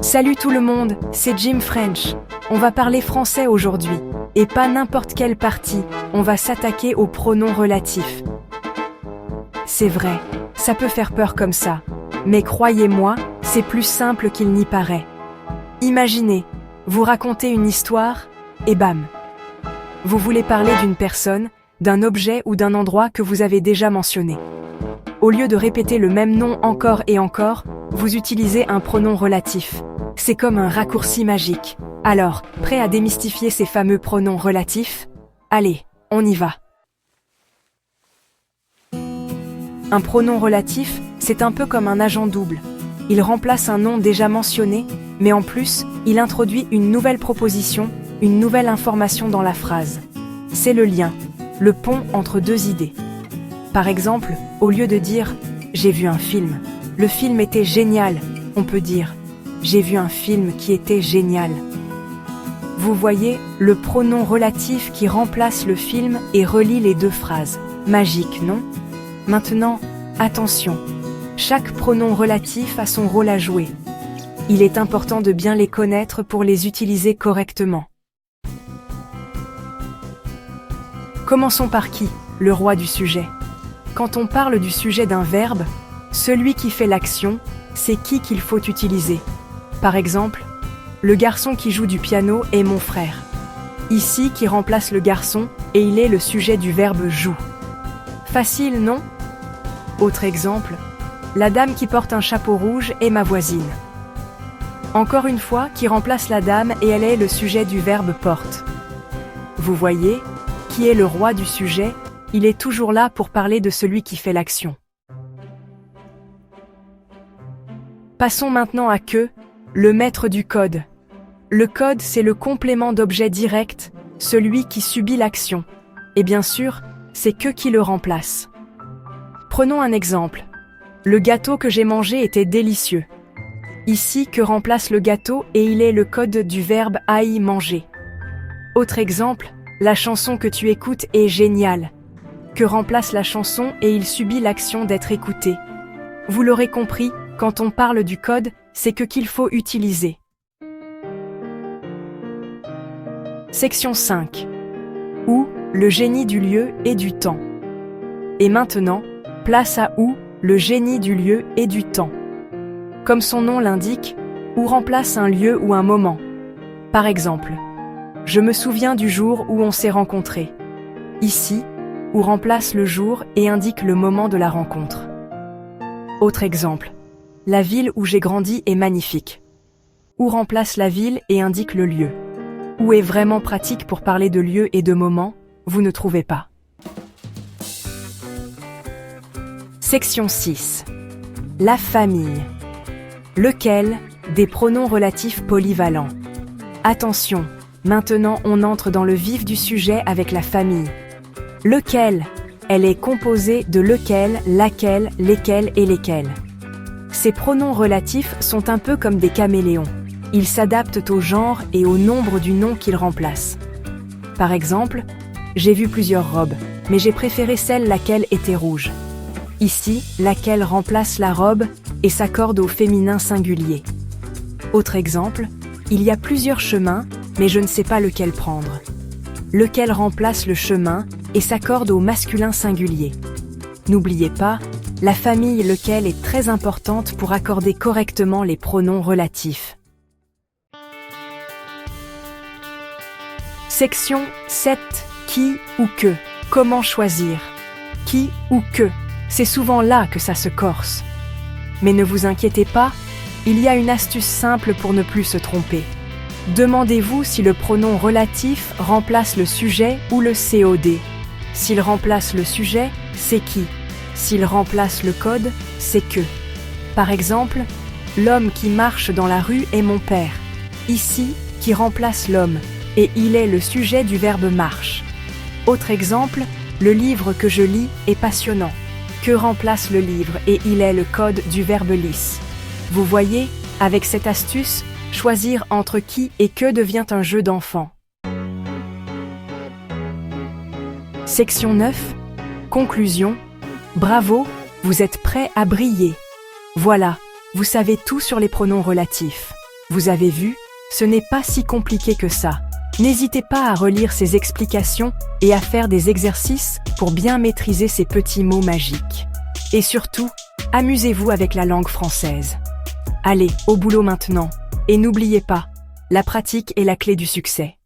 Salut tout le monde, c'est Jim French. On va parler français aujourd'hui. Et pas n'importe quelle partie, on va s'attaquer aux pronoms relatifs. C'est vrai, ça peut faire peur comme ça. Mais croyez-moi, c'est plus simple qu'il n'y paraît. Imaginez, vous racontez une histoire, et bam! Vous voulez parler d'une personne, d'un objet ou d'un endroit que vous avez déjà mentionné. Au lieu de répéter le même nom encore et encore, vous utilisez un pronom relatif. C'est comme un raccourci magique. Alors, prêt à démystifier ces fameux pronoms relatifs? Allez, on y va. Un pronom relatif, c'est un peu comme un agent double. Il remplace un nom déjà mentionné, mais en plus, il introduit une nouvelle proposition, une nouvelle information dans la phrase. C'est le lien, le pont entre deux idées. Par exemple, au lieu de dire « j'ai vu un film », le film était génial, on peut dire « j'ai vu un film qui était génial ». Vous voyez, le pronom relatif qui remplace le film et relie les deux phrases. Magique, non? Maintenant, attention, chaque pronom relatif a son rôle à jouer. Il est important de bien les connaître pour les utiliser correctement. Commençons par qui? Le roi du sujet. Quand on parle du sujet d'un verbe, celui qui fait l'action, c'est qui qu'il faut utiliser. Par exemple, le garçon qui joue du piano est mon frère. Ici, qui remplace le garçon, et il est le sujet du verbe joue. Facile, non? Autre exemple, la dame qui porte un chapeau rouge est ma voisine. Encore une fois, qui remplace la dame et elle est le sujet du verbe porte. Vous voyez, qui est le roi du sujet, il est toujours là pour parler de celui qui fait l'action. Passons maintenant à que, le maître du code. Le code, c'est le complément d'objet direct, celui qui subit l'action. Et bien sûr, c'est que qui le remplace. Prenons un exemple. Le gâteau que j'ai mangé était délicieux. Ici, que remplace le gâteau et il est le code du verbe haï manger. Autre exemple, la chanson que tu écoutes est géniale. Que remplace la chanson et il subit l'action d'être écouté. Vous l'aurez compris, quand on parle du code, c'est que qu'il faut utiliser. Section 5. Où, le génie du lieu et du temps. Et maintenant, place à où, le génie du lieu et du temps. Comme son nom l'indique, où remplace un lieu ou un moment. Par exemple, je me souviens du jour où on s'est rencontrés. Ici, où remplace le jour et indique le moment de la rencontre. Autre exemple, la ville où j'ai grandi est magnifique. Où remplace la ville et indique le lieu. Où est vraiment pratique pour parler de lieu et de moment, vous ne trouvez pas. Section 6. La famille. Lequel, des pronoms relatifs polyvalents. Attention, maintenant on entre dans le vif du sujet avec la famille. Lequel, elle est composée de lequel, laquelle, lesquels et lesquels. Ces pronoms relatifs sont un peu comme des caméléons. Ils s'adaptent au genre et au nombre du nom qu'ils remplacent. Par exemple, j'ai vu plusieurs robes, mais j'ai préféré celle laquelle était rouge. Ici, laquelle remplace la robe et s'accorde au féminin singulier. Autre exemple, il y a plusieurs chemins, mais je ne sais pas lequel prendre. Lequel remplace le chemin et s'accorde au masculin singulier. N'oubliez pas, la famille lequel est très importante pour accorder correctement les pronoms relatifs. Section 7. Qui ou que. Comment choisir? Qui ou que. C'est souvent là que ça se corse. Mais ne vous inquiétez pas, il y a une astuce simple pour ne plus se tromper. Demandez-vous si le pronom relatif remplace le sujet ou le COD. S'il remplace le sujet, c'est qui. S'il remplace le code, c'est que. Par exemple, l'homme qui marche dans la rue est mon père. Ici, qui remplace l'homme, et il est le sujet du verbe marche. Autre exemple, le livre que je lis est passionnant. Que remplace le livre et il est le code du verbe lisse. Vous voyez, avec cette astuce, choisir entre qui et que devient un jeu d'enfant. Section 9. Conclusion. Bravo, vous êtes prêts à briller. Voilà, Vous savez tout sur les pronoms relatifs. Vous avez vu, ce n'est pas si compliqué que ça. N'hésitez pas à relire ces explications et à faire des exercices pour bien maîtriser ces petits mots magiques. Et surtout, amusez-vous avec la langue française. Allez, au boulot maintenant. Et n'oubliez pas, la pratique est la clé du succès.